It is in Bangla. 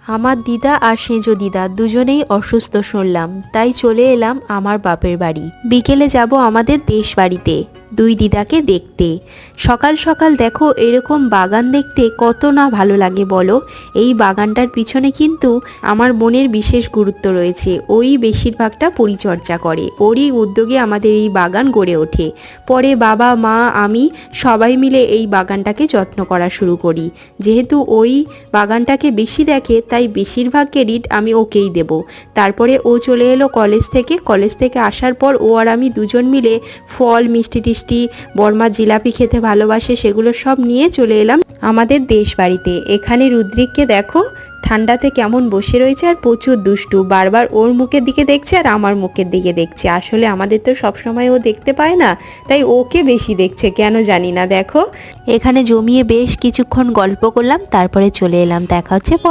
আমার দিদা আর সেজো দিদা দুজনেই অসুস্থ শুনলাম, তাই চলে এলাম আমার বাপের বাড়ি। বিকেলে যাব আমাদের দেশ বাড়িতে দুই দিদাকে দেখতে। সকাল সকাল দেখো এরকম বাগান দেখতে কত না ভালো লাগে বলো। এই বাগানটার পিছনে কিন্তু আমার বোনের বিশেষ গুরুত্ব রয়েছে। ওই বেশিরভাগটা পরিচর্যা করে, ওরই উদ্যোগে আমাদের এই বাগান গড়ে ওঠে। পরে বাবা মা আমি সবাই মিলে এই বাগানটাকে যত্ন করা শুরু করি। যেহেতু ওই বাগানটাকে বেশি দেখে তাই বেশিরভাগ ক্রেডিট আমি ওকেই দেব। তারপরে ও চলে এলো কলেজ থেকে আসার পর ও আর আমি দুজন মিলে ফল মিষ্টি টিষ্টি, বর্মা জিলাপি খেতে ভালোবাসে, সেগুলো সব নিয়ে চলে এলাম আমাদের দেশ বাড়িতে। এখানে রুদ্রিককে দেখো ঠান্ডাতে কেমন বসে রয়েছে আর প্রচুর দুষ্টু, বারবার ওর মুখের দিকে দেখছে আর আমার মুখের দিকে দেখছে। আসলে আমাদের তো সবসময় ও দেখতে পায় না, তাই ওকে বেশি দেখছে কেন জানি না। দেখো এখানে জমিয়ে বেশ কিছুক্ষণ গল্প করলাম, তারপরে চলে এলাম। দেখা হচ্ছে